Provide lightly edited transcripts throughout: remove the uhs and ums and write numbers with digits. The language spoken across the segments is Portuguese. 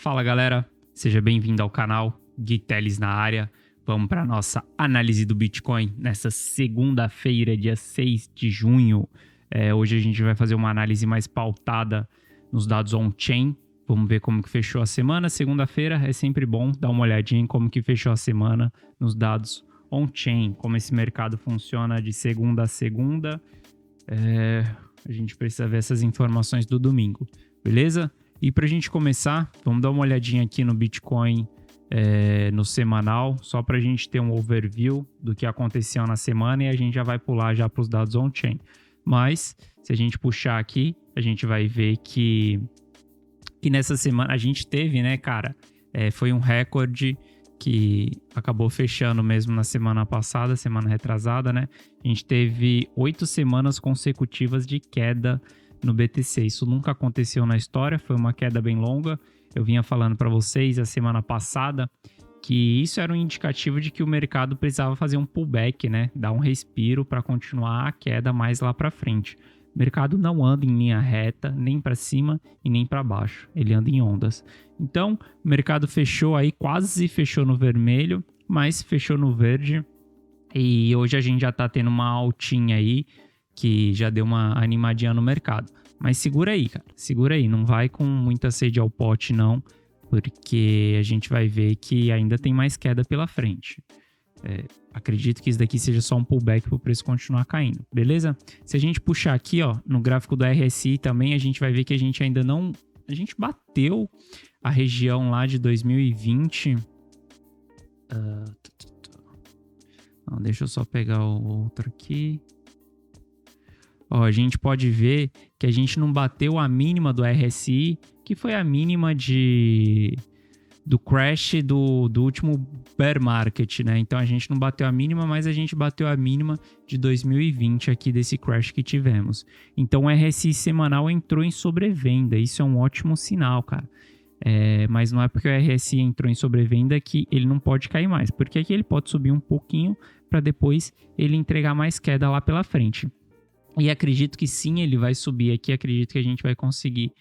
Fala galera, seja bem-vindo ao canal Gui Teles na área. Vamos para a nossa análise do Bitcoin nessa segunda-feira, dia 6 de junho. Hoje a gente vai fazer uma análise mais pautada nos dados on-chain. Vamos ver como que fechou a semana. Segunda-feira é sempre bom dar uma olhadinha em como que fechou a semana nos dados on-chain, como esse mercado funciona de segunda a segunda. A gente precisa ver essas informações do domingo, beleza? E para a gente começar, vamos dar uma olhadinha aqui no Bitcoin no semanal, só para a gente ter um overview do que aconteceu na semana e a gente já vai pular já para os dados on-chain. Mas, se a gente puxar aqui, a gente vai ver que nessa semana a gente teve, né, cara, foi um recorde que acabou fechando mesmo na semana passada, semana retrasada, né? A gente teve 8 semanas consecutivas de queda no BTC. Isso nunca aconteceu na história, foi uma queda bem longa. Eu vinha falando para vocês a semana passada que isso era um indicativo de que o mercado precisava fazer um pullback, né? Dar um respiro para continuar a queda mais lá para frente. O mercado não anda em linha reta, nem para cima e nem para baixo. Ele anda em ondas. Então, o mercado fechou aí, quase fechou no vermelho, mas fechou no verde. E hoje a gente já está tendo uma altinha aí, que já deu uma animadinha no mercado. Mas segura aí, cara. Segura aí. Não vai com muita sede ao pote, não. Porque a gente vai ver que ainda tem mais queda pela frente. Acredito que isso daqui seja só um pullback para o preço continuar caindo, beleza? Se a gente puxar aqui, ó, no gráfico do RSI também, a gente vai ver que a gente ainda não... A gente bateu a região lá de 2020. Não, deixa eu só pegar o outro aqui. Ó, a gente pode ver que a gente não bateu a mínima do RSI, que foi a mínima do crash do último bear market, né? Então a gente não bateu a mínima, mas a gente bateu a mínima de 2020 aqui desse crash que tivemos. Então o RSI semanal entrou em sobrevenda, isso é um ótimo sinal, cara. Mas não é porque o RSI entrou em sobrevenda que ele não pode cair mais, porque aqui ele pode subir um pouquinho para depois ele entregar mais queda lá pela frente. E acredito que sim, ele vai subir aqui, acredito que a gente vai conseguir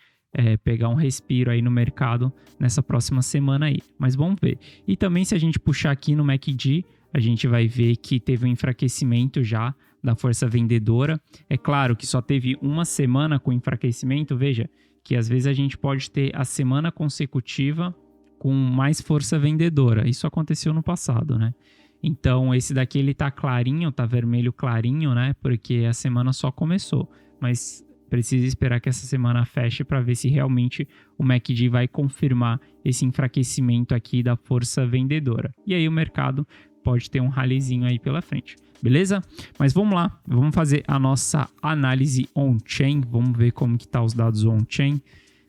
pegar um respiro aí no mercado nessa próxima semana aí, mas vamos ver. E também se a gente puxar aqui no MACD, a gente vai ver que teve um enfraquecimento já da força vendedora. É claro que só teve uma semana com enfraquecimento, veja que às vezes a gente pode ter a semana consecutiva com mais força vendedora, isso aconteceu no passado, né? Então esse daqui ele tá clarinho, tá vermelho clarinho, né? Porque a semana só começou, mas precisa esperar que essa semana feche para ver se realmente o MACD vai confirmar esse enfraquecimento aqui da força vendedora. E aí o mercado pode ter um rallyzinho aí pela frente, beleza? Mas vamos lá, vamos fazer a nossa análise on-chain, vamos ver como que tá os dados on-chain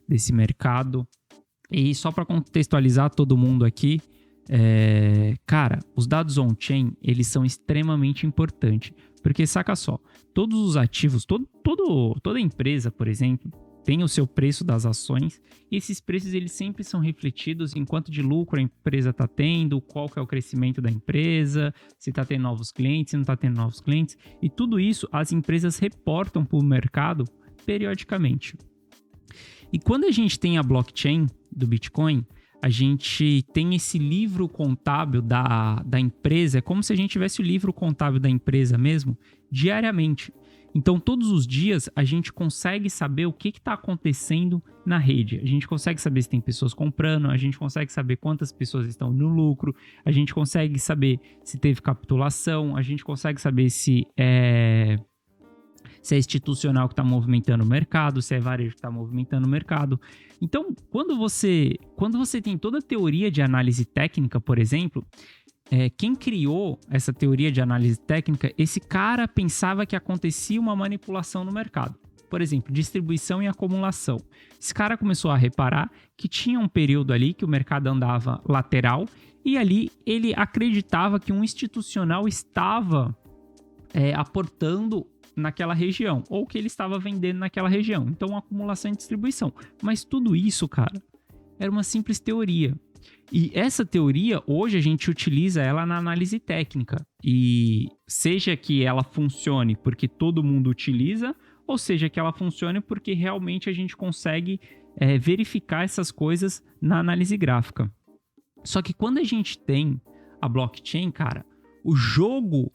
desse mercado. E só para contextualizar todo mundo aqui, cara, os dados on-chain, eles são extremamente importantes, porque saca só, todos os ativos, toda empresa, por exemplo, tem o seu preço das ações, e esses preços eles sempre são refletidos em quanto de lucro a empresa está tendo, qual que é o crescimento da empresa, se está tendo novos clientes, se não está tendo novos clientes, e tudo isso as empresas reportam para o mercado periodicamente. E quando a gente tem a blockchain do Bitcoin, a gente tem esse livro contábil da empresa, é como se a gente tivesse o livro contábil da empresa mesmo, diariamente. Então, todos os dias, a gente consegue saber o que está acontecendo na rede. A gente consegue saber se tem pessoas comprando, a gente consegue saber quantas pessoas estão no lucro, a gente consegue saber se teve capitulação, a gente consegue saber se é institucional que está movimentando o mercado, se é varejo que está movimentando o mercado. Então, quando você tem toda a teoria de análise técnica, por exemplo, quem criou essa teoria de análise técnica, esse cara pensava que acontecia uma manipulação no mercado. Por exemplo, distribuição e acumulação. Esse cara começou a reparar que tinha um período ali que o mercado andava lateral e ali ele acreditava que um institucional estava aportando naquela região, ou que ele estava vendendo naquela região. Então, acumulação e distribuição. Mas tudo isso, cara, era uma simples teoria. E essa teoria, hoje a gente utiliza ela na análise técnica. E seja que ela funcione porque todo mundo utiliza, ou seja que ela funcione porque realmente a gente consegue verificar essas coisas na análise gráfica. Só que quando a gente tem a blockchain, cara, o jogo,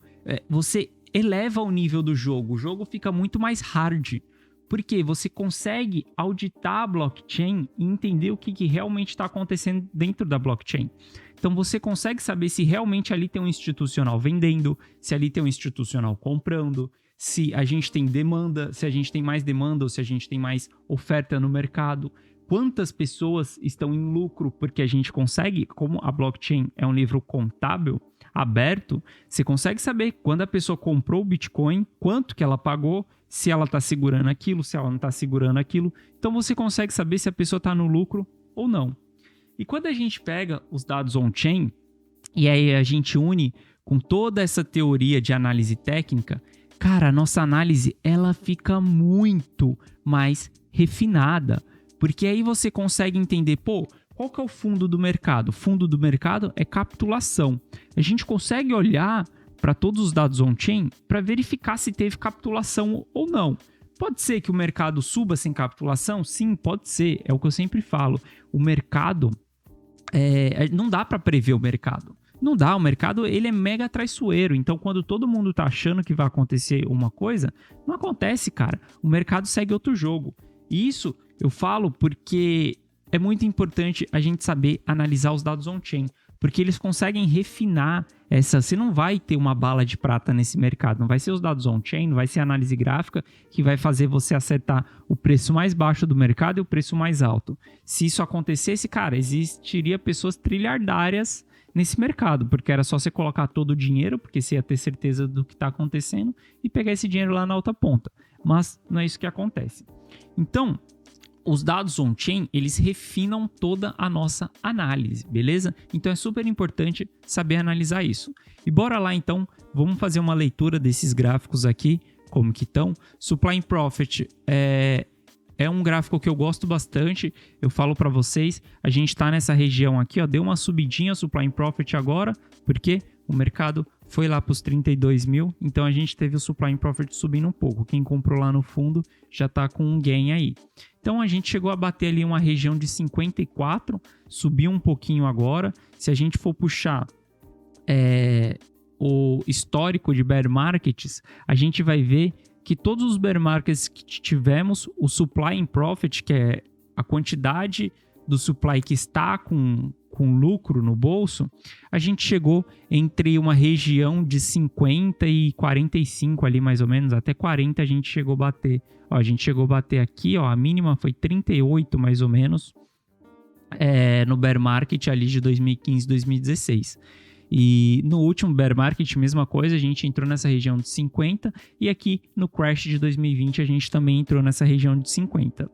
você eleva o nível do jogo. O jogo fica muito mais hard. Porque você consegue auditar a blockchain e entender o que realmente está acontecendo dentro da blockchain. Então você consegue saber se realmente ali tem um institucional vendendo, se ali tem um institucional comprando, se a gente tem demanda, se a gente tem mais demanda ou se a gente tem mais oferta no mercado. Quantas pessoas estão em lucro, porque a gente consegue, como a blockchain é um livro contábil, aberto, você consegue saber quando a pessoa comprou o Bitcoin, quanto que ela pagou, se ela está segurando aquilo, se ela não está segurando aquilo. Então você consegue saber se a pessoa está no lucro ou não. E quando a gente pega os dados on-chain, e aí a gente une com toda essa teoria de análise técnica, cara, a nossa análise ela fica muito mais refinada. Porque aí você consegue entender, qual que é o fundo do mercado? O fundo do mercado é capitulação. A gente consegue olhar para todos os dados on-chain para verificar se teve capitulação ou não. Pode ser que o mercado suba sem capitulação? Sim, pode ser. É o que eu sempre falo. O mercado, não dá para prever o mercado. Não dá, o mercado ele é mega traiçoeiro. Então, quando todo mundo tá achando que vai acontecer uma coisa, não acontece, cara. O mercado segue outro jogo. E isso eu falo porque é muito importante a gente saber analisar os dados on-chain, porque eles conseguem refinar essa... Você não vai ter uma bala de prata nesse mercado, não vai ser os dados on-chain, não vai ser a análise gráfica que vai fazer você acertar o preço mais baixo do mercado e o preço mais alto. Se isso acontecesse, cara, existiria pessoas trilhardárias nesse mercado, porque era só você colocar todo o dinheiro, porque você ia ter certeza do que está acontecendo e pegar esse dinheiro lá na outra ponta. Mas não é isso que acontece. Então, os dados on-chain, eles refinam toda a nossa análise, beleza? Então é super importante saber analisar isso. E bora lá então, vamos fazer uma leitura desses gráficos aqui, como que estão. Supply and Profit é um gráfico que eu gosto bastante, eu falo para vocês, a gente está nessa região aqui, ó, deu uma subidinha Supply and Profit agora, porque o mercado foi lá para os 32 mil, então a gente teve o Supply and Profit subindo um pouco. Quem comprou lá no fundo já está com um gain aí. Então a gente chegou a bater ali uma região de 54, subiu um pouquinho agora. Se a gente for puxar o histórico de bear markets, a gente vai ver que todos os bear markets que tivemos, o Supply and Profit, que é a quantidade do supply que está com lucro no bolso, a gente chegou entre uma região de 50 e 45 ali mais ou menos, até 40 a gente chegou a bater. Ó, a gente chegou a bater aqui, ó, a mínima foi 38 mais ou menos, no bear market ali de 2015, 2016. E no último bear market, mesma coisa, a gente entrou nessa região de 50 e aqui no crash de 2020 a gente também entrou nessa região de 50.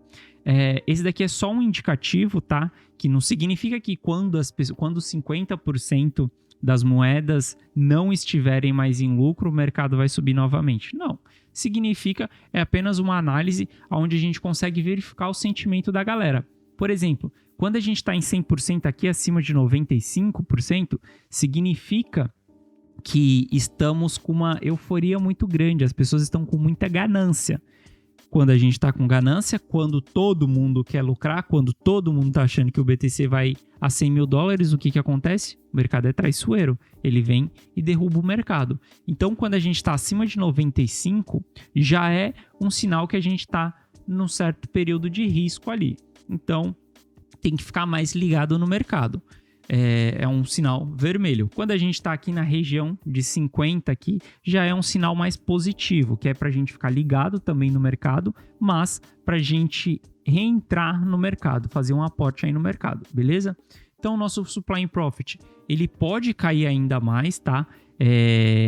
Esse daqui é só um indicativo, tá? Que não significa que quando 50% das moedas não estiverem mais em lucro, o mercado vai subir novamente. Não. Significa, é apenas uma análise onde a gente consegue verificar o sentimento da galera. Por exemplo, quando a gente está em 100% aqui, acima de 95%, significa que estamos com uma euforia muito grande, as pessoas estão com muita ganância. Quando a gente está com ganância, quando todo mundo quer lucrar, quando todo mundo está achando que o BTC vai a 100 mil dólares, o que acontece? O mercado é traiçoeiro, ele vem e derruba o mercado. Então, quando a gente está acima de 95, já é um sinal que a gente está num certo período de risco ali. Então, tem que ficar mais ligado no mercado. É um sinal vermelho. Quando a gente está aqui na região de 50 aqui, já é um sinal mais positivo, que é para a gente ficar ligado também no mercado, mas para a gente reentrar no mercado, fazer um aporte aí no mercado, beleza? Então, o nosso Supply and Profit, ele pode cair ainda mais, tá?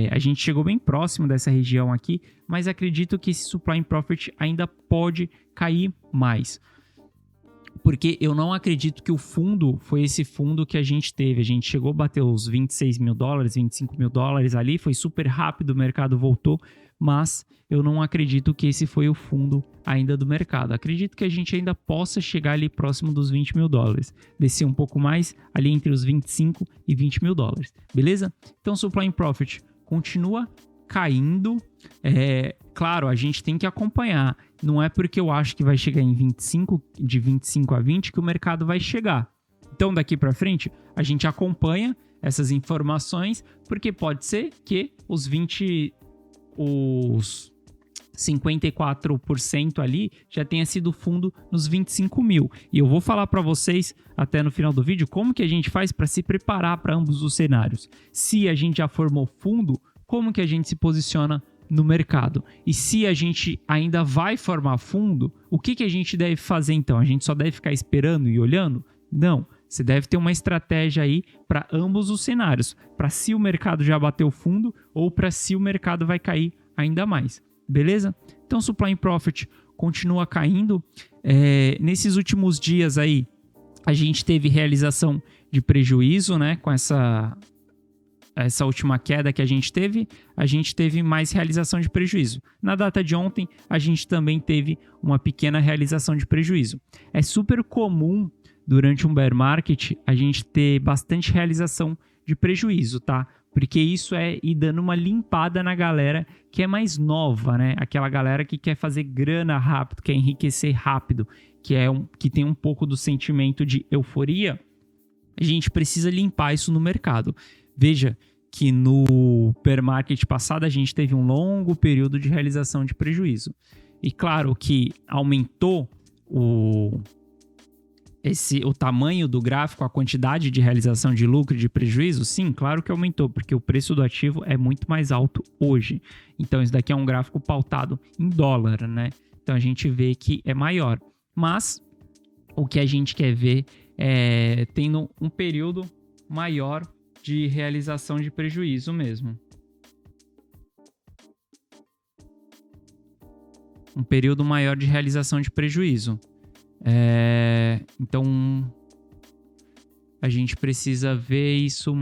A gente chegou bem próximo dessa região aqui, mas acredito que esse Supply and Profit ainda pode cair mais. Porque eu não acredito que o fundo foi esse fundo que a gente teve. A gente chegou a bater os 26 mil dólares, 25 mil dólares ali, foi super rápido, o mercado voltou, mas eu não acredito que esse foi o fundo ainda do mercado. Acredito que a gente ainda possa chegar ali próximo dos 20 mil dólares, descer um pouco mais, ali entre os 25 e 20 mil dólares, beleza? Então, Supply and Profit continua caindo. Claro, a gente tem que acompanhar. Não é porque eu acho que vai chegar em 25, de 25 a 20, que o mercado vai chegar. Então, daqui para frente, a gente acompanha essas informações, porque pode ser que os 54% ali já tenha sido fundo nos 25 mil. E eu vou falar para vocês até no final do vídeo como que a gente faz para se preparar para ambos os cenários. Se a gente já formou fundo, como que a gente se posiciona no mercado? E se a gente ainda vai formar fundo, o que a gente deve fazer então? A gente só deve ficar esperando e olhando? Não. Você deve ter uma estratégia aí para ambos os cenários, para se o mercado já bateu fundo ou para se o mercado vai cair ainda mais. Beleza? Então, Supply and Profit continua caindo. Nesses últimos dias aí, a gente teve realização de prejuízo, né? Com essa última queda que a gente teve mais realização de prejuízo. Na data de ontem, a gente também teve uma pequena realização de prejuízo. É super comum, durante um bear market, a gente ter bastante realização de prejuízo, tá? Porque isso é ir dando uma limpada na galera que é mais nova, né? Aquela galera que quer fazer grana rápido, quer enriquecer rápido, que tem um pouco do sentimento de euforia. A gente precisa limpar isso no mercado. Veja que no bear market passado a gente teve um longo período de realização de prejuízo. E claro que aumentou o tamanho do gráfico, a quantidade de realização de lucro e de prejuízo, sim, claro que aumentou, porque o preço do ativo é muito mais alto hoje. Então, isso daqui é um gráfico pautado em dólar, né? Então, a gente vê que é maior. Mas, o que a gente quer ver é tendo um período maior de realização de prejuízo mesmo. Um período maior de realização de prejuízo. Então a gente precisa ver isso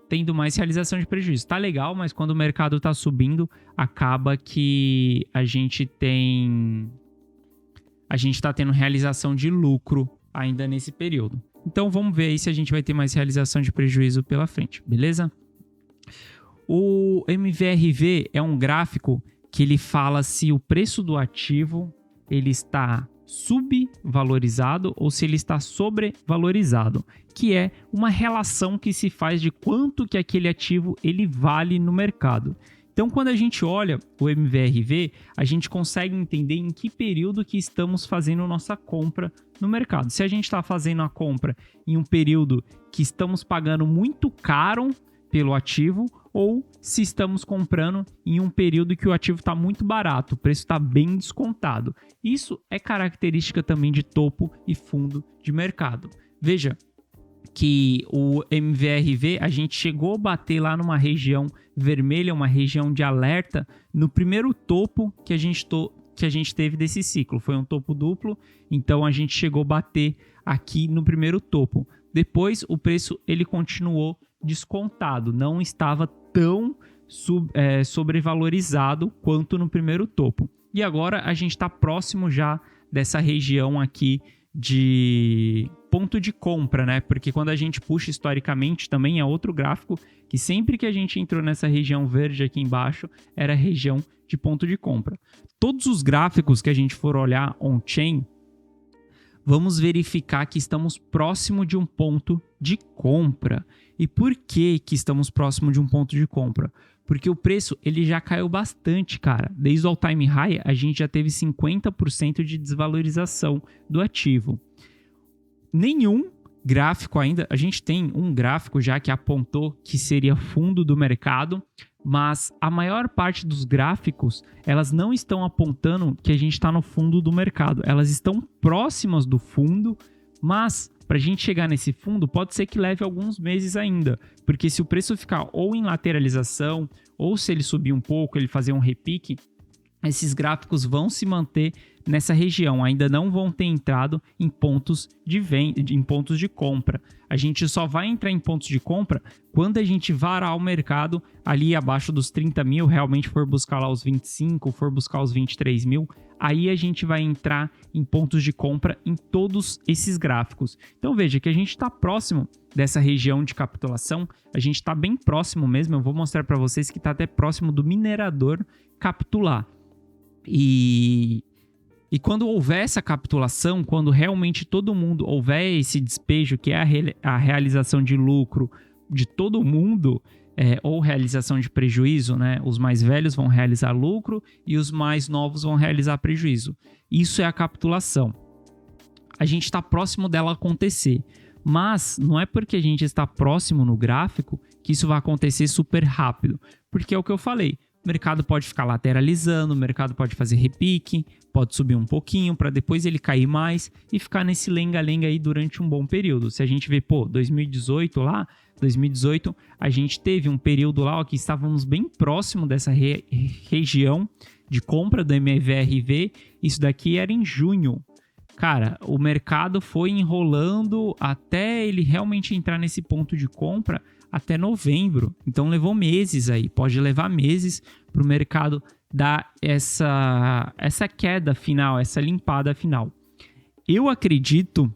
tendo mais realização de prejuízo. Tá legal, mas quando o mercado tá subindo, acaba que a gente tá tendo realização de lucro ainda nesse período. Então vamos ver aí se a gente vai ter mais realização de prejuízo pela frente, beleza? O MVRV é um gráfico que ele fala se o preço do ativo ele está subvalorizado ou se ele está sobrevalorizado, que é uma relação que se faz de quanto que aquele ativo ele vale no mercado. Então, quando a gente olha o MVRV, a gente consegue entender em que período que estamos fazendo nossa compra no mercado. Se a gente está fazendo a compra em um período que estamos pagando muito caro pelo ativo, ou se estamos comprando em um período que o ativo está muito barato, o preço está bem descontado. Isso é característica também de topo e fundo de mercado. Veja que o MVRV, a gente chegou a bater lá numa região vermelha, uma região de alerta, no primeiro topo que a gente teve desse ciclo. Foi um topo duplo, então a gente chegou a bater aqui no primeiro topo. Depois o preço ele continuou descontado, não estava tão sobrevalorizado quanto no primeiro topo. E agora a gente está próximo já dessa região aqui de ponto de compra, né? Porque quando a gente puxa historicamente também é outro gráfico que sempre que a gente entrou nessa região verde aqui embaixo era a região de ponto de compra. Todos os gráficos que a gente for olhar on-chain, vamos verificar que estamos próximo de um ponto de compra. E por que estamos próximo de um ponto de compra? Porque o preço ele já caiu bastante, cara. Desde o all-time high, a gente já teve 50% de desvalorização do ativo. Nenhum gráfico ainda... A gente tem um gráfico já que apontou que seria fundo do mercado, mas a maior parte dos gráficos, elas não estão apontando que a gente está no fundo do mercado. Elas estão próximas do fundo, mas para a gente chegar nesse fundo, pode ser que leve alguns meses ainda, porque se o preço ficar ou em lateralização, ou se ele subir um pouco, ele fazer um repique, esses gráficos vão se manter nessa região, ainda não vão ter entrado em pontos de venda, em pontos de compra. A gente só vai entrar em pontos de compra quando a gente varar o mercado ali abaixo dos 30 mil, realmente for buscar lá os 25, for buscar os 23 mil, aí a gente vai entrar em pontos de compra em todos esses gráficos. Então veja que a gente está próximo dessa região de capitulação, a gente está bem próximo mesmo, eu vou mostrar para vocês que está até próximo do minerador capitular. E quando houver essa capitulação, quando realmente todo mundo houver esse despejo, que é a realização de lucro de todo mundo, ou realização de prejuízo, né? Os mais velhos vão realizar lucro e os mais novos vão realizar prejuízo. Isso é a capitulação. A gente está próximo dela acontecer, mas não é porque a gente está próximo no gráfico que isso vai acontecer super rápido, porque é o que eu falei. O mercado pode ficar lateralizando, o mercado pode fazer repique, pode subir um pouquinho para depois ele cair mais e ficar nesse lenga-lenga aí durante um bom período. Se a gente vê, 2018 a gente teve um período lá que estávamos bem próximo dessa região de compra do MVRV, isso daqui era em junho. Cara, o mercado foi enrolando até ele realmente entrar nesse ponto de compra até novembro. Então levou meses aí, pode levar meses para o mercado dar essa queda final, essa limpada final. Eu acredito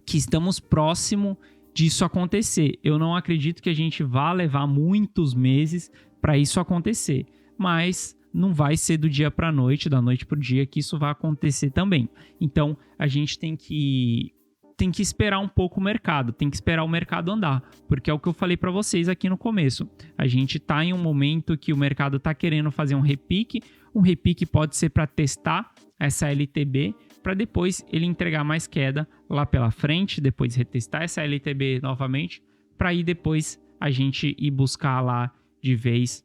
que estamos próximo disso acontecer. Eu não acredito que a gente vá levar muitos meses para isso acontecer, mas não vai ser do dia para a noite, da noite para o dia que isso vai acontecer também. Então a gente tem que esperar um pouco o mercado, tem que esperar o mercado andar, porque é o que eu falei para vocês aqui no começo. A gente está em um momento que o mercado está querendo fazer um repique pode ser para testar essa LTB, para depois ele entregar mais queda lá pela frente, depois retestar essa LTB novamente, para aí depois a gente ir buscar lá de vez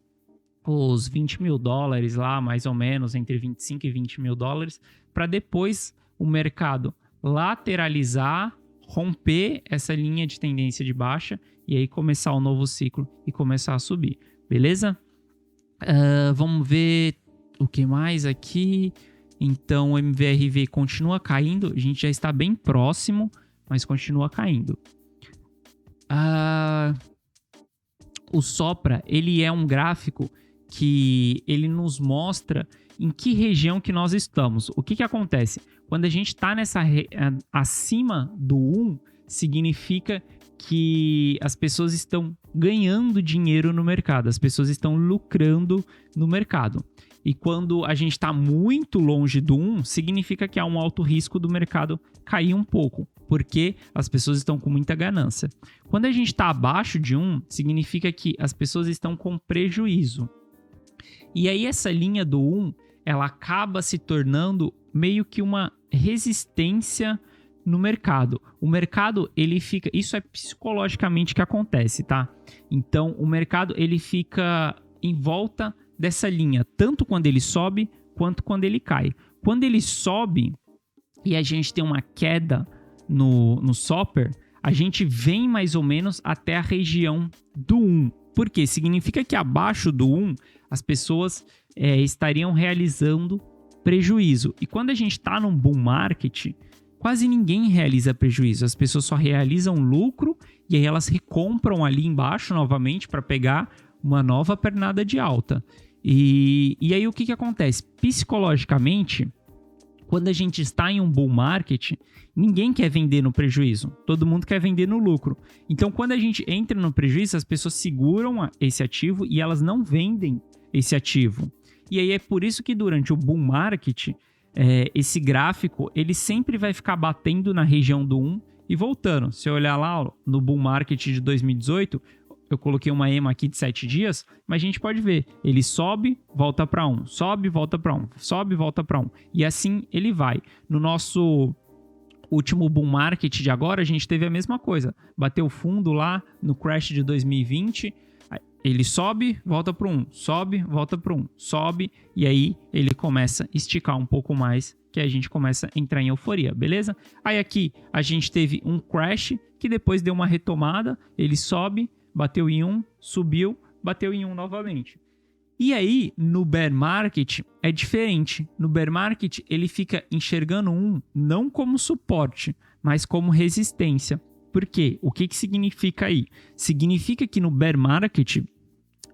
os 20 mil dólares lá, mais ou menos, entre 25 e 20 mil dólares, para depois o mercado lateralizar, romper essa linha de tendência de baixa e aí começar o novo ciclo e começar a subir, beleza? Vamos ver o que mais aqui. Então o MVRV continua caindo, a gente já está bem próximo, mas continua caindo. O Sopra, ele é um gráfico que ele nos mostra em que região que nós estamos. O que acontece? Quando a gente está acima do 1, significa que as pessoas estão ganhando dinheiro no mercado, as pessoas estão lucrando no mercado. E quando a gente está muito longe do 1, significa que há um alto risco do mercado cair um pouco, porque as pessoas estão com muita ganância. Quando a gente está abaixo de 1, significa que as pessoas estão com prejuízo. E aí essa linha do 1, ela acaba se tornando meio que uma resistência no mercado. O mercado, ele fica... Isso é psicologicamente que acontece, tá? Então, o mercado, ele fica em volta dessa linha, tanto quando ele sobe, quanto quando ele cai. Quando ele sobe e a gente tem uma queda no Sopra, a gente vem mais ou menos até a região do 1. Por quê? Significa que abaixo do 1, as pessoas estariam realizando prejuízo. E quando a gente está num bull market, quase ninguém realiza prejuízo. As pessoas só realizam lucro e aí elas recompram ali embaixo novamente para pegar uma nova pernada de alta. E aí o que acontece? Psicologicamente, quando a gente está em um bull market, ninguém quer vender no prejuízo. Todo mundo quer vender no lucro. Então, quando a gente entra no prejuízo, as pessoas seguram esse ativo e elas não vendem esse ativo. E aí é por isso que durante o bull market, esse gráfico ele sempre vai ficar batendo na região do 1 e voltando. Se eu olhar lá no bull market de 2018, eu coloquei uma EMA aqui de 7 dias, mas a gente pode ver, ele sobe, volta para 1, sobe, volta para 1, sobe, volta para 1. E assim ele vai. No nosso último bull market de agora, a gente teve a mesma coisa. Bateu fundo lá no crash de 2020, ele sobe, volta para 1, sobe, volta para 1, sobe, e aí ele começa a esticar um pouco mais, que a gente começa a entrar em euforia, beleza? Aí aqui a gente teve um crash, que depois deu uma retomada, ele sobe, bateu em 1, subiu, bateu em 1 novamente. E aí, no bear market, é diferente. No bear market, ele fica enxergando não como suporte, mas como resistência. Por quê? O que significa aí? Significa que no bear market,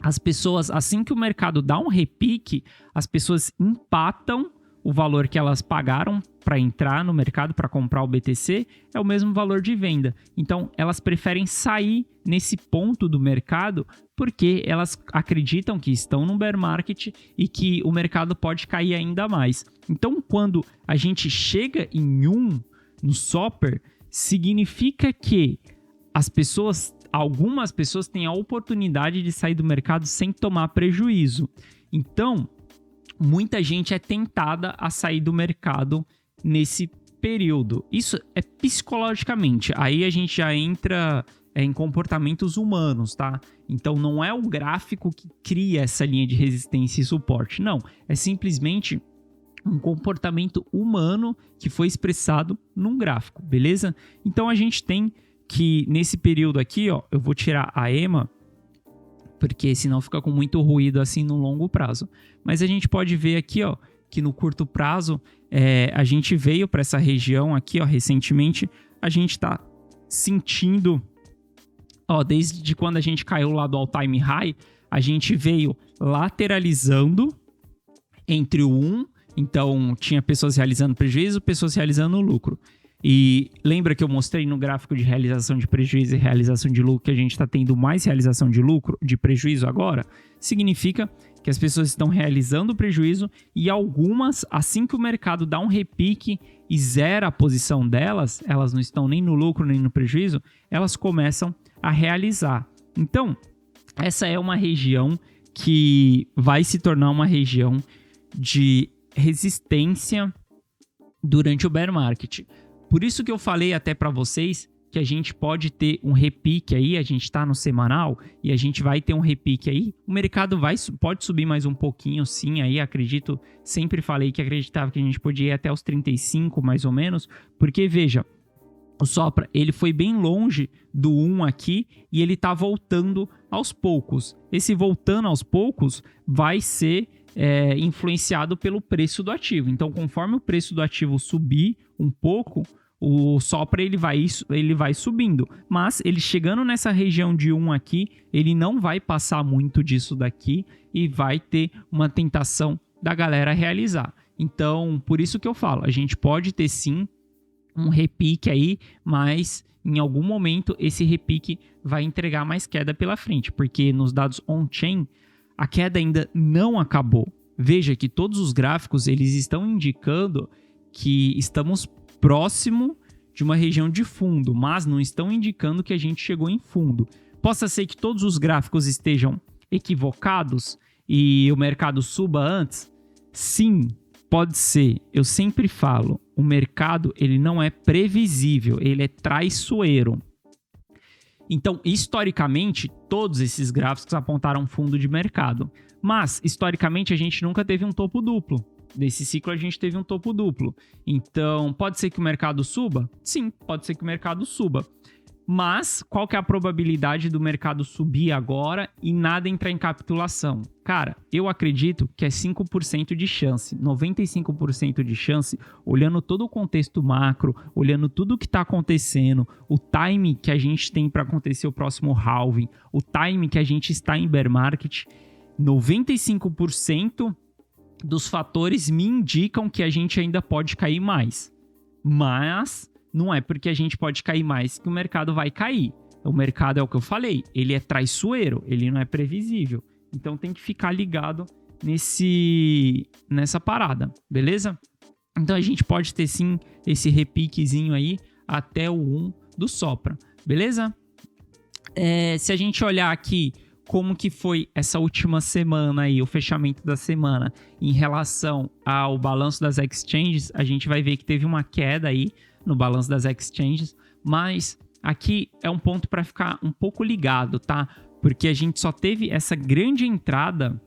as pessoas, assim que o mercado dá um repique, as pessoas empatam o valor que elas pagaram para entrar no mercado, para comprar o BTC, é o mesmo valor de venda. Então, elas preferem sair nesse ponto do mercado porque elas acreditam que estão no bear market e que o mercado pode cair ainda mais. Então, quando a gente chega em no Soper, significa que algumas pessoas têm a oportunidade de sair do mercado sem tomar prejuízo. Então, muita gente é tentada a sair do mercado nesse período. Isso é psicologicamente. Aí a gente já entra em comportamentos humanos, tá? Então não é o gráfico que cria essa linha de resistência e suporte. Não, é simplesmente um comportamento humano que foi expressado num gráfico, beleza? Então a gente tem que nesse período aqui, ó, eu vou tirar a EMA, porque senão fica com muito ruído assim no longo prazo. Mas a gente pode ver aqui, ó, que no curto prazo a gente veio para essa região aqui, ó, recentemente, a gente está sentindo, ó, desde quando a gente caiu lá do all-time high, a gente veio lateralizando entre o então tinha pessoas realizando prejuízo, pessoas realizando lucro. E lembra que eu mostrei no gráfico de realização de prejuízo e realização de lucro que a gente está tendo mais realização de lucro, de prejuízo agora? Significa que as pessoas estão realizando prejuízo e algumas, assim que o mercado dá um repique e zera a posição delas, elas não estão nem no lucro nem no prejuízo, elas começam a realizar. Então, essa é uma região que vai se tornar uma região de resistência durante o bear market. Por isso que eu falei até para vocês que a gente pode ter um repique aí, a gente está no semanal e a gente vai ter um repique aí. O mercado pode subir mais um pouquinho, sim, aí acredito, sempre falei que acreditava que a gente podia ir até os 35 mais ou menos, porque veja, o Sopra, ele foi bem longe do 1 aqui e ele está voltando aos poucos. Esse voltando aos poucos vai ser influenciado pelo preço do ativo. Então, conforme o preço do ativo subir um pouco, o Sopra ele vai subindo. Mas ele chegando nessa região de 1 aqui, ele não vai passar muito disso daqui e vai ter uma tentação da galera realizar. Então, por isso que eu falo, a gente pode ter sim um repique aí, mas em algum momento esse repique vai entregar mais queda pela frente, porque nos dados on-chain a queda ainda não acabou. Veja que todos os gráficos eles estão indicando que estamos próximo de uma região de fundo, mas não estão indicando que a gente chegou em fundo. Possa ser que todos os gráficos estejam equivocados e o mercado suba antes? Sim, pode ser. Eu sempre falo, o mercado ele não é previsível, ele é traiçoeiro. Então, historicamente, todos esses gráficos apontaram fundo de mercado. Mas, historicamente, a gente nunca teve um topo duplo. Nesse ciclo, a gente teve um topo duplo. Então, pode ser que o mercado suba? Sim, pode ser que o mercado suba. Mas, qual que é a probabilidade do mercado subir agora e nada entrar em capitulação? Cara, eu acredito que é 5% de chance, 95% de chance, olhando todo o contexto macro, olhando tudo o que está acontecendo, o time que a gente tem para acontecer o próximo halving, o time que a gente está em bear market, 95% dos fatores me indicam que a gente ainda pode cair mais. Mas não é porque a gente pode cair mais que o mercado vai cair. O mercado é o que eu falei, ele é traiçoeiro, ele não é previsível. Então tem que ficar ligado nessa parada, beleza? Então a gente pode ter sim esse repiquezinho aí até o 1 do Sopra, beleza? Se a gente olhar aqui como que foi essa última semana aí, o fechamento da semana em relação ao balanço das exchanges, a gente vai ver que teve uma queda aí no balanço das exchanges, mas aqui é um ponto para ficar um pouco ligado, tá? Porque a gente só teve essa grande entrada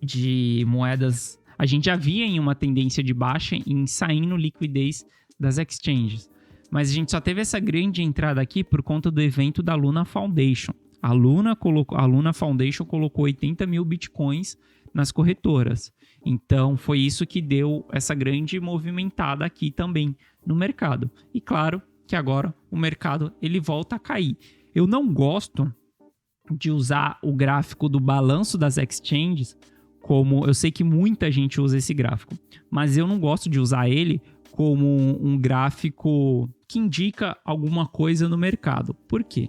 de moedas, a gente já via em uma tendência de baixa em saindo liquidez das exchanges, mas a gente só teve essa grande entrada aqui por conta do evento da Luna Foundation. A Luna Foundation colocou 80 mil bitcoins nas corretoras. Então, foi isso que deu essa grande movimentada aqui também no mercado. E claro que agora o mercado ele volta a cair. Eu não gosto de usar o gráfico do balanço das exchanges como... Eu sei que muita gente usa esse gráfico, mas eu não gosto de usar ele como um gráfico que indica alguma coisa no mercado. Por quê?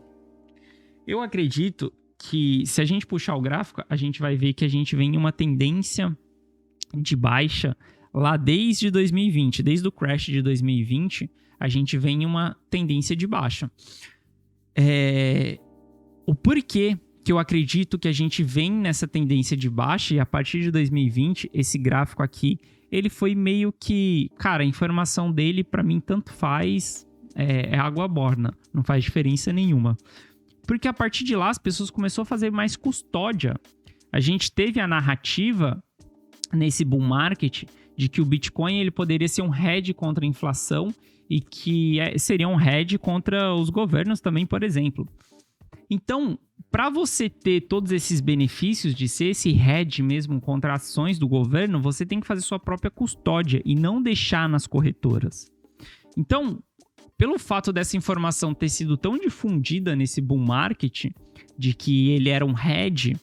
Eu acredito que se a gente puxar o gráfico, a gente vai ver que a gente vem em uma tendência de baixa lá desde 2020. Desde o crash de 2020, a gente vem em uma tendência de baixa. O porquê que eu acredito que a gente vem nessa tendência de baixa, e a partir de 2020, esse gráfico aqui, ele foi meio que... Cara, a informação dele, para mim, tanto faz, é água morna, não faz diferença nenhuma. Porque a partir de lá, as pessoas começaram a fazer mais custódia. A gente teve a narrativa nesse bull market de que o Bitcoin ele poderia ser um hedge contra a inflação e que seria um hedge contra os governos também, por exemplo. Então, para você ter todos esses benefícios de ser esse hedge mesmo contra ações do governo, você tem que fazer sua própria custódia e não deixar nas corretoras. Então, pelo fato dessa informação ter sido tão difundida nesse bull market, de que ele era um hedge,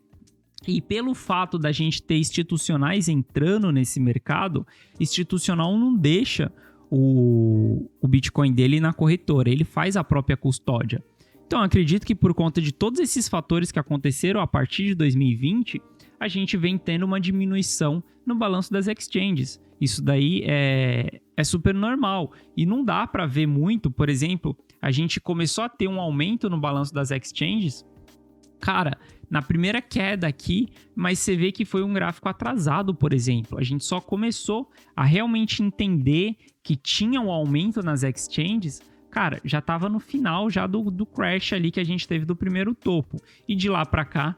e pelo fato da gente ter institucionais entrando nesse mercado, institucional não deixa o Bitcoin dele na corretora, ele faz a própria custódia. Então, eu acredito que por conta de todos esses fatores que aconteceram a partir de 2020, a gente vem tendo uma diminuição no balanço das exchanges. Isso daí é super normal. E não dá para ver muito, por exemplo, a gente começou a ter um aumento no balanço das exchanges, cara, na primeira queda aqui, mas você vê que foi um gráfico atrasado, por exemplo. A gente só começou a realmente entender que tinha um aumento nas exchanges, cara, já estava no final já do crash ali que a gente teve do primeiro topo. E de lá para cá,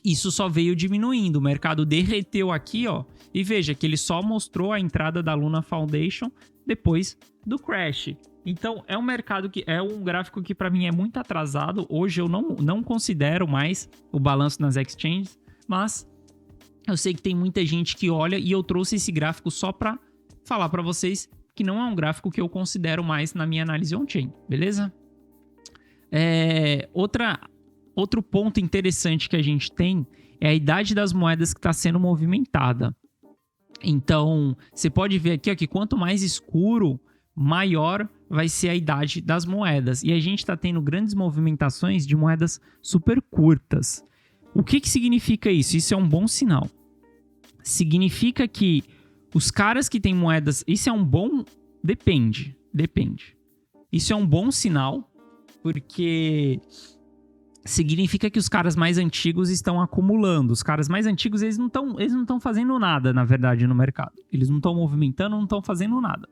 isso só veio diminuindo. O mercado derreteu aqui, ó. E veja que ele só mostrou a entrada da Luna Foundation depois do crash. Então, é um mercado que é um gráfico que para mim é muito atrasado. Hoje eu não considero mais o balanço nas exchanges, mas eu sei que tem muita gente que olha e eu trouxe esse gráfico só para falar para vocês que não é um gráfico que eu considero mais na minha análise on-chain, beleza? Outro ponto interessante que a gente tem é a idade das moedas que está sendo movimentada. Então, você pode ver aqui ó, que quanto mais escuro, maior vai ser a idade das moedas. E a gente está tendo grandes movimentações de moedas super curtas. O que significa isso? Isso é um bom sinal. Significa que os caras que têm moedas... Isso é um bom... Depende. Isso é um bom sinal, porque significa que os caras mais antigos estão acumulando. Os caras mais antigos, eles não estão fazendo nada, na verdade, no mercado. Eles não estão movimentando, não estão fazendo nada.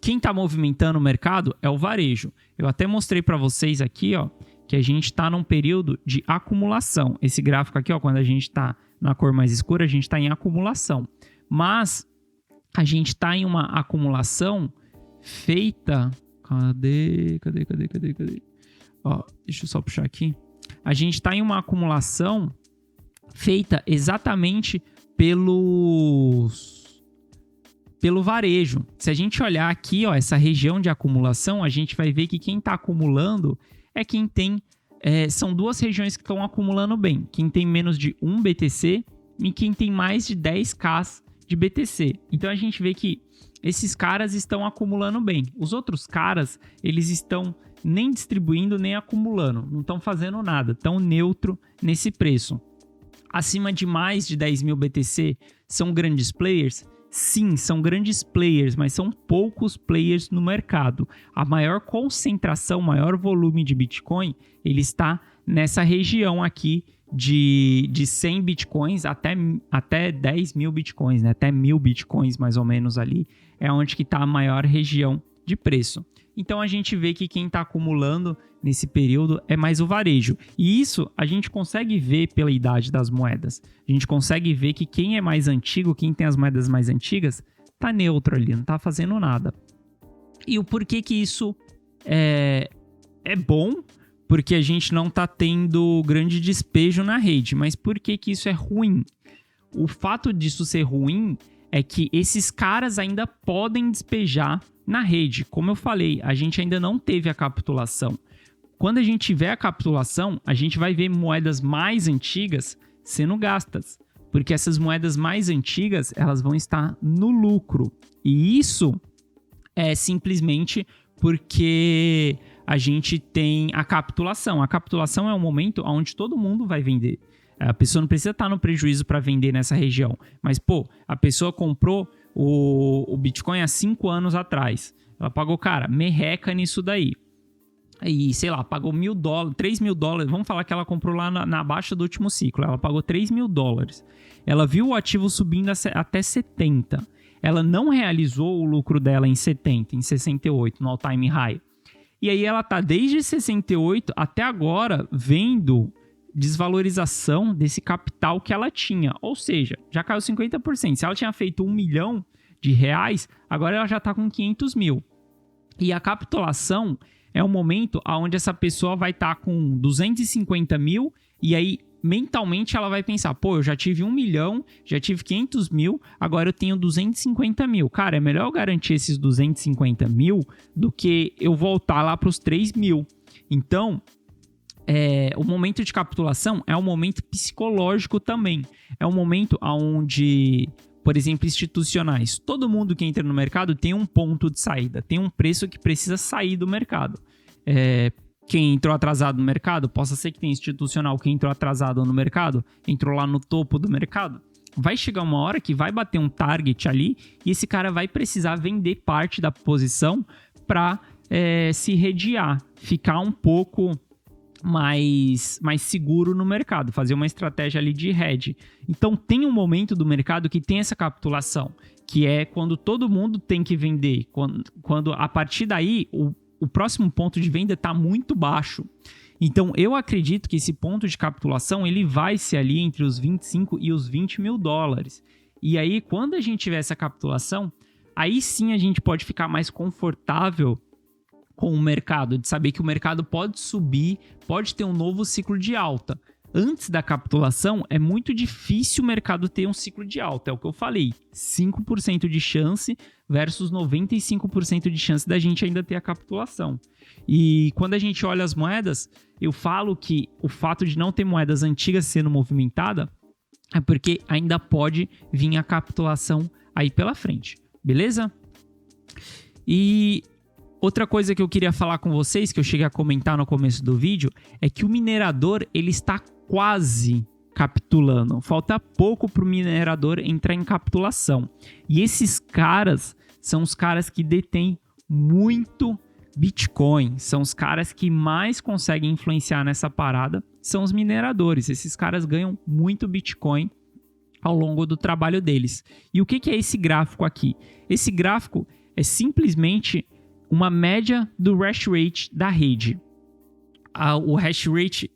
Quem está movimentando o mercado é o varejo. Eu até mostrei para vocês aqui, ó, que a gente está num período de acumulação. Esse gráfico aqui, ó, quando a gente está na cor mais escura, a gente está em acumulação. Mas a gente está em uma acumulação feita... Cadê? Ó, deixa eu só puxar aqui. A gente está em uma acumulação feita exatamente pelo varejo. Se a gente olhar aqui, ó, essa região de acumulação, a gente vai ver que quem está acumulando é quem tem... são duas regiões que estão acumulando bem. Quem tem menos de 1 BTC e quem tem mais de 10k de BTC. Então a gente vê que esses caras estão acumulando bem. Os outros caras, eles estão nem distribuindo, nem acumulando. Não estão fazendo nada. Estão neutro nesse preço. Acima de mais de 10 mil BTC, são grandes players? Sim, são grandes players, mas são poucos players no mercado. A maior concentração, maior volume de Bitcoin, ele está nessa região aqui de 100 Bitcoins até 10 mil Bitcoins, né? Até 1.000 Bitcoins mais ou menos ali, é onde que está a maior região de preço. Então a gente vê que quem está acumulando nesse período é mais o varejo. E isso a gente consegue ver pela idade das moedas. A gente consegue ver que quem é mais antigo, quem tem as moedas mais antigas, está neutro ali, não está fazendo nada. E o porquê que isso é bom porque a gente não está tendo grande despejo na rede. Mas por que isso é ruim? O fato disso ser ruim é que esses caras ainda podem despejar na rede. Como eu falei, a gente ainda não teve a capitulação. Quando a gente tiver a capitulação, a gente vai ver moedas mais antigas sendo gastas. Porque essas moedas mais antigas, elas vão estar no lucro. E isso é simplesmente porque a gente tem a capitulação. A capitulação é um momento onde todo mundo vai vender. A pessoa não precisa estar no prejuízo para vender nessa região. Mas, a pessoa comprou o Bitcoin há 5 anos atrás. Ela pagou, merreca nisso daí. E, sei lá, pagou $1.000, $3.000. Vamos falar que ela comprou lá na baixa do último ciclo. Ela pagou $3.000. Ela viu o ativo subindo até 70. Ela não realizou o lucro dela em 70, em 68, no all-time high. E aí ela tá desde 68 até agora vendo desvalorização desse capital que ela tinha. Ou seja, já caiu 50%. Se ela tinha feito R$1 milhão, agora ela já tá com 500 mil. E a capitulação é o momento onde essa pessoa vai estar com 250 mil e aí mentalmente ela vai pensar, eu já tive 1 milhão, já tive 500 mil, agora eu tenho 250 mil. Cara, é melhor eu garantir esses 250 mil do que eu voltar lá para os 3 mil. Então, o momento de capitulação é um momento psicológico também. É um momento onde, por exemplo, institucionais, todo mundo que entra no mercado tem um ponto de saída, tem um preço que precisa sair do mercado. Quem entrou atrasado no mercado, possa ser que tenha institucional que entrou atrasado no mercado, entrou lá no topo do mercado, vai chegar uma hora que vai bater um target ali e esse cara vai precisar vender parte da posição para se redear, ficar um pouco mais seguro no mercado, fazer uma estratégia ali de hedge. Então tem um momento do mercado que tem essa capitulação, que é quando todo mundo tem que vender, quando a partir daí o próximo ponto de venda está muito baixo. Então eu acredito que esse ponto de capitulação ele vai ser ali entre os 25 e os 20 mil dólares. E aí quando a gente tiver essa capitulação, aí sim a gente pode ficar mais confortável com o mercado, de saber que o mercado pode subir, pode ter um novo ciclo de alta. Antes da capitulação, é muito difícil o mercado ter um ciclo de alta. É o que eu falei, 5% de chance versus 95% de chance da gente ainda ter a capitulação. E quando a gente olha as moedas, eu falo que o fato de não ter moedas antigas sendo movimentada é porque ainda pode vir a capitulação aí pela frente, beleza? E outra coisa que eu queria falar com vocês, que eu cheguei a comentar no começo do vídeo, é que o minerador ele está quase capitulando. Falta pouco para o minerador entrar em capitulação. E esses caras são os caras que detêm muito Bitcoin. São os caras que mais conseguem influenciar nessa parada. São os mineradores. Esses caras ganham muito Bitcoin ao longo do trabalho deles. E o que é esse gráfico aqui? Esse gráfico é simplesmente uma média do hash rate da rede. O hash rate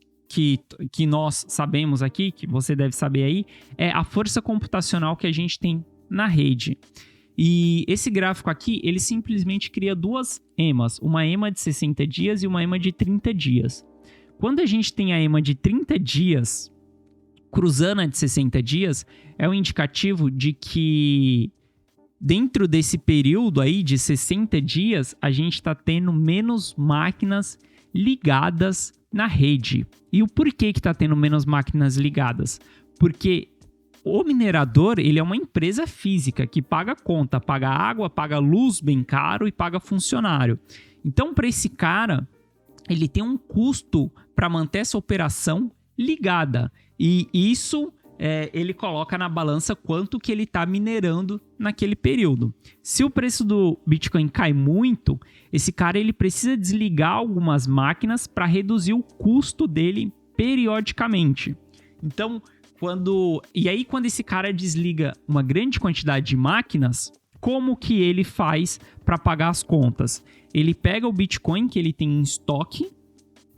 que nós sabemos aqui, que você deve saber aí, é a força computacional que a gente tem na rede. E esse gráfico aqui, ele simplesmente cria duas EMAs, uma EMA de 60 dias e uma EMA de 30 dias. Quando a gente tem a EMA de 30 dias cruzando a de 60 dias, é um indicativo de que dentro desse período aí de 60 dias, a gente está tendo menos máquinas ligadas na rede. E o porquê que está tendo menos máquinas ligadas? Porque o minerador, ele é uma empresa física que paga conta, paga água, paga luz bem caro e paga funcionário. Então, para esse cara, ele tem um custo para manter essa operação ligada. E isso ele coloca na balança quanto que ele está minerando naquele período. Se o preço do Bitcoin cai muito, esse cara ele precisa desligar algumas máquinas para reduzir o custo dele periodicamente. Então, quando esse cara desliga uma grande quantidade de máquinas, como que ele faz para pagar as contas? Ele pega o Bitcoin que ele tem em estoque,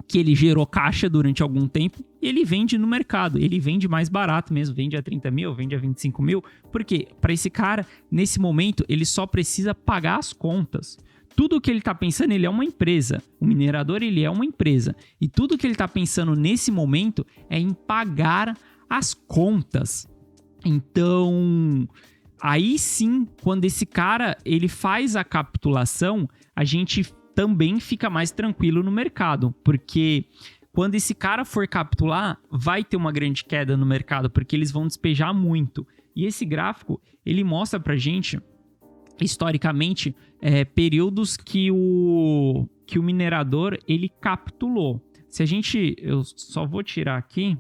que ele gerou caixa durante algum tempo, e ele vende no mercado. Ele vende mais barato mesmo, vende a 30 mil, vende a 25 mil. Por quê? Para esse cara, nesse momento, ele só precisa pagar as contas. tudo que ele está pensando, ele é uma empresa. O minerador, ele é uma empresa. E tudo que ele está pensando nesse momento é em pagar as contas. Então, aí sim, quando esse cara ele faz a capitulação, a gente também fica mais tranquilo no mercado, porque quando esse cara for capitular, vai ter uma grande queda no mercado, porque eles vão despejar muito. E esse gráfico, ele mostra pra gente, historicamente, períodos que o minerador, ele capitulou. Se a gente, eu só vou tirar aqui,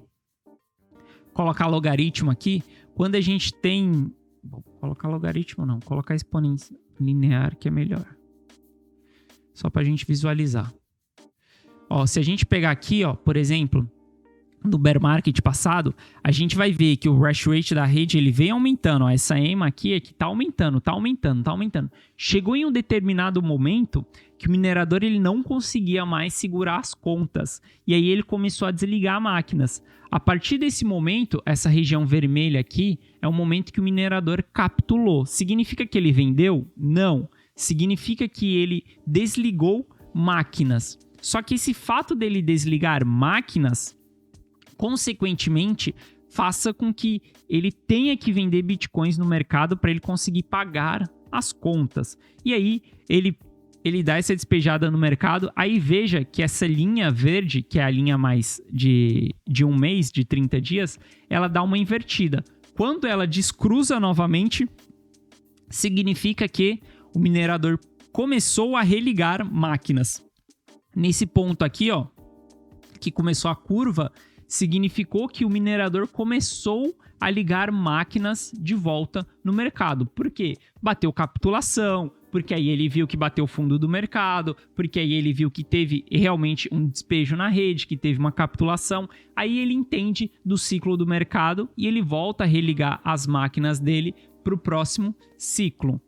colocar logaritmo aqui, quando a gente tem, vou colocar logaritmo não, colocar exponencial linear que é melhor. Só pra gente visualizar. Ó, se a gente pegar aqui, ó, por exemplo, no bear market passado, a gente vai ver que o hash rate da rede ele vem aumentando. Ó, essa EMA aqui é que tá aumentando. Chegou em um determinado momento que o minerador ele não conseguia mais segurar as contas. E aí ele começou a desligar máquinas. A partir desse momento, essa região vermelha aqui é o momento que o minerador capitulou. Significa que ele vendeu? Não. Significa que ele desligou máquinas. Só que esse fato dele desligar máquinas, consequentemente, faça com que ele tenha que vender bitcoins no mercado para ele conseguir pagar as contas. E aí, ele dá essa despejada no mercado. Aí veja que essa linha verde, que é a linha mais de um mês, de 30 dias, ela dá uma invertida. Quando ela descruza novamente, significa que o minerador começou a religar máquinas. Nesse ponto aqui, ó, que começou a curva, significou que o minerador começou a ligar máquinas de volta no mercado. Por quê? Bateu capitulação, porque aí ele viu que bateu o fundo do mercado, porque aí ele viu que teve realmente um despejo na rede, que teve uma capitulação. Aí ele entende do ciclo do mercado e ele volta a religar as máquinas dele para o próximo ciclo.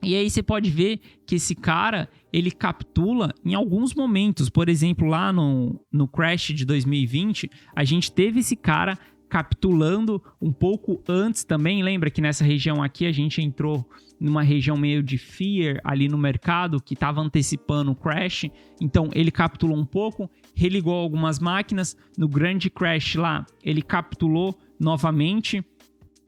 E aí você pode ver que esse cara, ele capitula em alguns momentos. Por exemplo, lá no crash de 2020, a gente teve esse cara capitulando um pouco antes também. Lembra que nessa região aqui a gente entrou numa região meio de fear ali no mercado, que estava antecipando o crash. Então ele capitulou um pouco, religou algumas máquinas. No grande crash lá, ele capitulou novamente.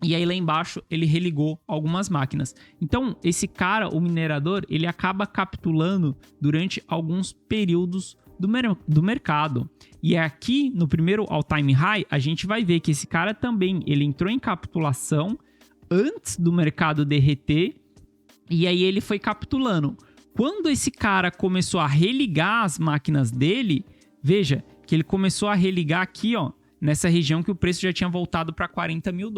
E aí lá embaixo ele religou algumas máquinas. Então esse cara, o minerador, ele acaba capitulando durante alguns períodos do mercado. E aqui no primeiro all-time high a gente vai ver que esse cara também ele entrou em capitulação antes do mercado derreter. E aí ele foi capitulando. Quando esse cara começou a religar as máquinas dele, veja que ele começou a religar aqui, ó, nessa região que o preço já tinha voltado para $40 mil.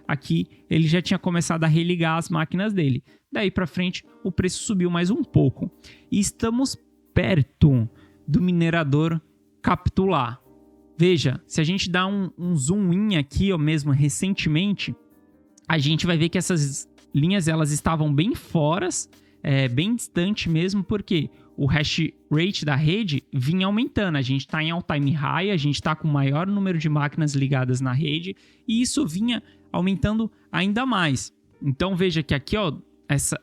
Aqui ele já tinha começado a religar as máquinas dele. Daí para frente o preço subiu mais um pouco. E estamos perto do minerador capitular. Veja, se a gente dá um zoom in aqui, ó, mesmo recentemente, a gente vai ver que essas linhas elas estavam bem fora, bem distante mesmo, porque o hash rate da rede vinha aumentando. A gente está em all-time high, a gente está com o maior número de máquinas ligadas na rede e isso vinha aumentando ainda mais. Então veja que aqui, ó,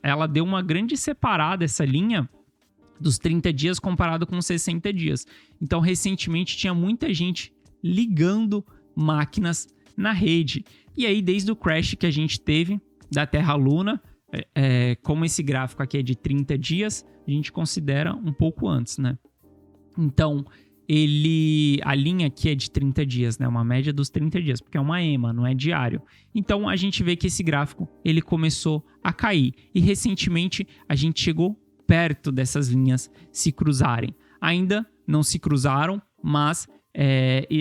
ela deu uma grande separada, essa linha dos 30 dias comparado com 60 dias. Então recentemente tinha muita gente ligando máquinas na rede. E aí desde o crash que a gente teve da Terra Luna, como esse gráfico aqui é de 30 dias, a gente considera um pouco antes, né? Então, a linha aqui é de 30 dias, né? Uma média dos 30 dias, porque é uma EMA, não é diário. Então, a gente vê que esse gráfico, ele começou a cair. E, recentemente, a gente chegou perto dessas linhas se cruzarem. Ainda não se cruzaram, mas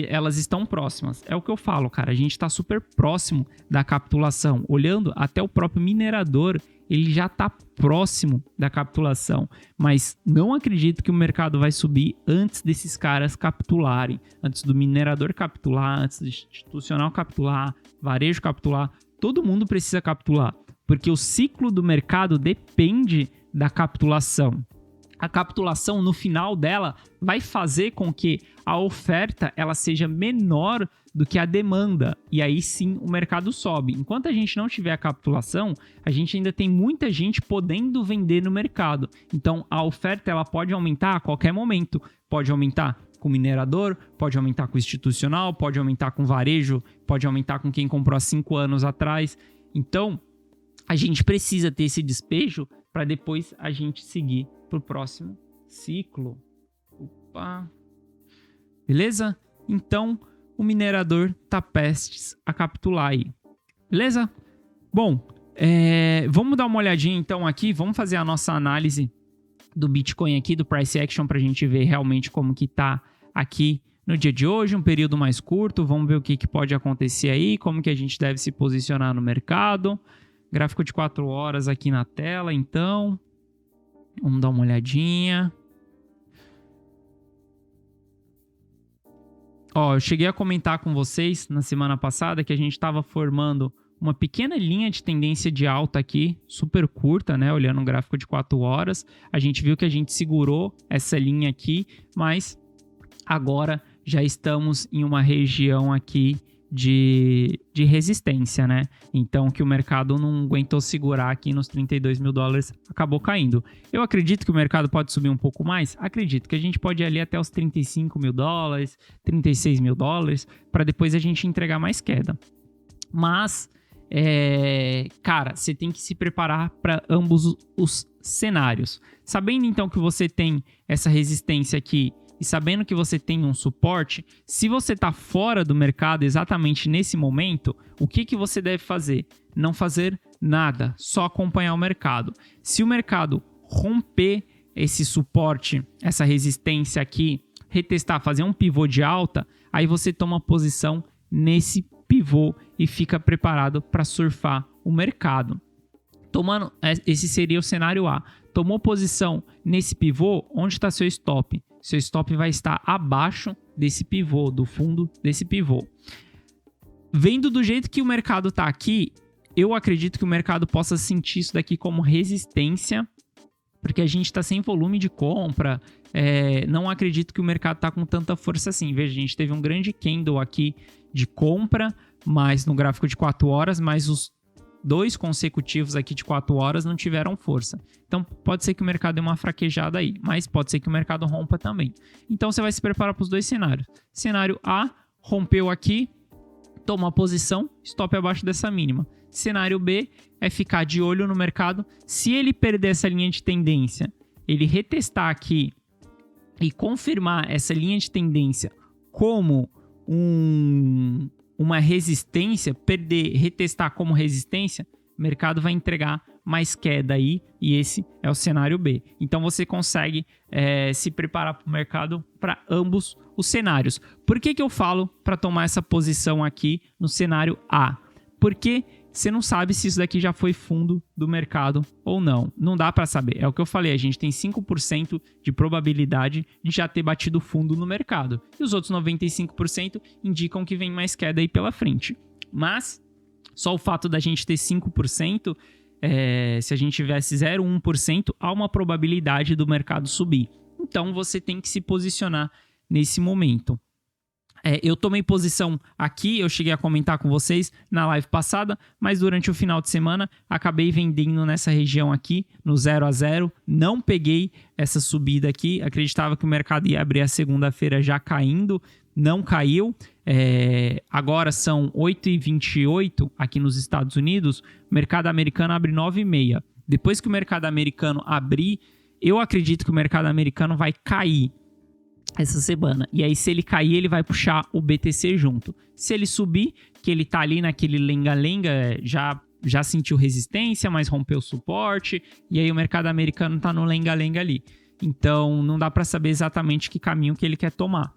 elas estão próximas. É o que eu falo, cara. A gente está super próximo da capitulação. Olhando até o próprio minerador, ele já está próximo da capitulação. Mas não acredito que o mercado vai subir antes desses caras capitularem. Antes do minerador capitular, antes do institucional capitular, varejo capitular. Todo mundo precisa capitular. Porque o ciclo do mercado depende da capitulação. a capitulação no final dela vai fazer com que a oferta ela seja menor do que a demanda, e aí sim o mercado sobe. Enquanto a gente não tiver a capitulação, a gente ainda tem muita gente podendo vender no mercado. Então a oferta ela pode aumentar a qualquer momento, pode aumentar com o minerador, pode aumentar com o institucional, pode aumentar com o varejo, pode aumentar com quem comprou há 5 anos atrás. Então a gente precisa ter esse despejo para depois a gente seguir para o próximo ciclo. Opa! Beleza? Então o minerador tá prestes a capitular aí. Beleza? Bom, vamos dar uma olhadinha então aqui, vamos fazer a nossa análise do Bitcoin aqui, do Price Action, para a gente ver realmente como que tá aqui no dia de hoje, um período mais curto. Vamos ver o que pode acontecer aí, como que a gente deve se posicionar no mercado. Gráfico de 4 horas aqui na tela, então. Vamos dar uma olhadinha. Eu cheguei a comentar com vocês na semana passada que a gente estava formando uma pequena linha de tendência de alta aqui, super curta, né? Olhando o gráfico de 4 horas. A gente viu que a gente segurou essa linha aqui, mas agora já estamos em uma região aqui de resistência, né? Então, que o mercado não aguentou segurar aqui nos 32 mil dólares, acabou caindo. Eu acredito que o mercado pode subir um pouco mais? Acredito que a gente pode ir ali até os 35 mil dólares, 36 mil dólares, para depois a gente entregar mais queda. Mas, cara, você tem que se preparar para ambos os cenários. Sabendo, então, que você tem essa resistência aqui, e sabendo que você tem um suporte, se você está fora do mercado exatamente nesse momento, o que você deve fazer? Não fazer nada, só acompanhar o mercado. Se o mercado romper esse suporte, essa resistência aqui, retestar, fazer um pivô de alta, aí você toma posição nesse pivô e fica preparado para surfar o mercado. Esse seria o cenário A. Tomou posição nesse pivô, onde está seu stop? Seu stop vai estar abaixo desse pivô, do fundo desse pivô. Vendo do jeito que o mercado está aqui, eu acredito que o mercado possa sentir isso daqui como resistência, porque a gente está sem volume de compra. Não acredito que o mercado está com tanta força assim. Veja, a gente teve um grande candle aqui de compra, mas no gráfico de 4 horas, mas os 2 consecutivos aqui de 4 horas não tiveram força. Então, pode ser que o mercado dê uma fraquejada aí, mas pode ser que o mercado rompa também. Então, você vai se preparar para os 2 cenários. Cenário A, rompeu aqui, toma a posição, stop abaixo dessa mínima. Cenário B é ficar de olho no mercado. Se ele perder essa linha de tendência, ele retestar aqui e confirmar essa linha de tendência como uma resistência, retestar como resistência, o mercado vai entregar mais queda aí, e esse é o cenário B. Então você consegue se preparar para o mercado para ambos os cenários. Por que eu falo para tomar essa posição aqui no cenário A? Porque você não sabe se isso daqui já foi fundo do mercado ou não. Não dá para saber. É o que eu falei, a gente tem 5% de probabilidade de já ter batido fundo no mercado. E os outros 95% indicam que vem mais queda aí pela frente. Mas só o fato da gente ter 5%, se a gente tivesse 0,1%, há uma probabilidade do mercado subir. Então você tem que se posicionar nesse momento. Eu tomei posição aqui, eu cheguei a comentar com vocês na live passada, mas durante o final de semana acabei vendendo nessa região aqui, no 0 a 0. Não peguei essa subida aqui, acreditava que o mercado ia abrir a segunda-feira já caindo, não caiu. Agora são 8h28 aqui nos Estados Unidos, o mercado americano abre 9h30. Depois que o mercado americano abrir, eu acredito que o mercado americano vai cair essa semana. E aí, se ele cair, ele vai puxar o BTC junto. Se ele subir, que ele tá ali naquele lenga-lenga, já sentiu resistência, mas rompeu o suporte, e aí o mercado americano tá no lenga-lenga ali. Então, não dá para saber exatamente que caminho que ele quer tomar.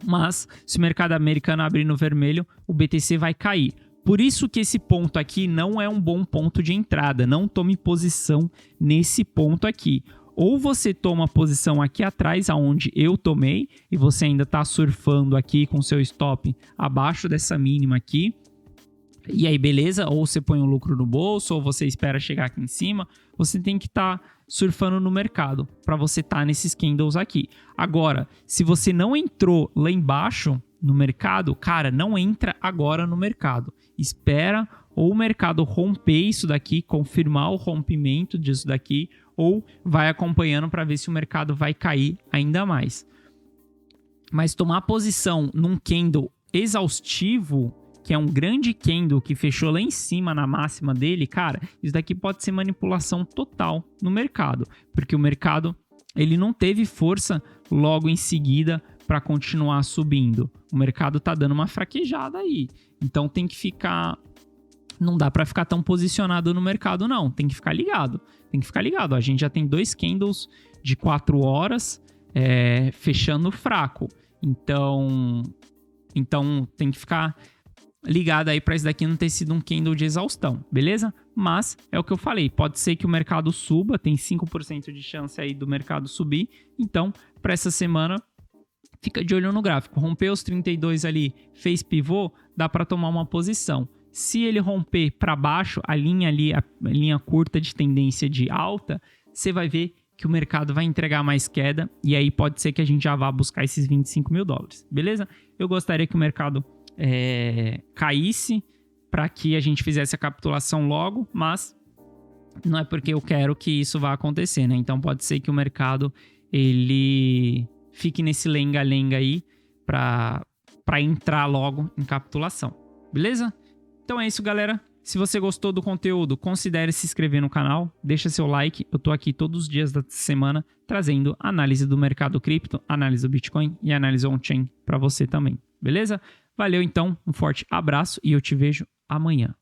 Mas, se o mercado americano abrir no vermelho, o BTC vai cair. Por isso que esse ponto aqui não é um bom ponto de entrada. Não tome posição nesse ponto aqui. Ou você toma a posição aqui atrás, aonde eu tomei, e você ainda está surfando aqui com seu stop abaixo dessa mínima aqui, e aí beleza, ou você põe um lucro no bolso, ou você espera chegar aqui em cima. Você tem que estar surfando no mercado, para você estar nesses candles aqui. Agora, se você não entrou lá embaixo no mercado, cara, não entra agora no mercado. Espera ou o mercado romper isso daqui, confirmar o rompimento disso daqui, ou vai acompanhando para ver se o mercado vai cair ainda mais. Mas tomar posição num candle exaustivo, que é um grande candle que fechou lá em cima na máxima dele, cara, isso daqui pode ser manipulação total no mercado, porque o mercado ele não teve força logo em seguida para continuar subindo. O mercado tá dando uma fraquejada aí, então tem que ficar, não dá para ficar tão posicionado no mercado não, tem que ficar ligado. A gente já tem 2 candles de 4 horas fechando fraco, então tem que ficar ligado aí para isso daqui não ter sido um candle de exaustão, beleza? Mas é o que eu falei, pode ser que o mercado suba, tem 5% de chance aí do mercado subir, então para essa semana fica de olho no gráfico, rompeu os 32 ali, fez pivô, dá para tomar uma posição. Se ele romper para baixo, a linha ali, a linha curta de tendência de alta, você vai ver que o mercado vai entregar mais queda e aí pode ser que a gente já vá buscar esses 25 mil dólares, beleza? Eu gostaria que o mercado caísse para que a gente fizesse a capitulação logo, mas não é porque eu quero que isso vá acontecer, né? Então pode ser que o mercado ele fique nesse lenga-lenga aí para entrar logo em capitulação, beleza? Então é isso, galera. Se você gostou do conteúdo, considere se inscrever no canal, deixa seu like. Eu tô aqui todos os dias da semana trazendo análise do mercado cripto, análise do Bitcoin e análise on-chain para você também, beleza? Valeu então, um forte abraço e eu te vejo amanhã.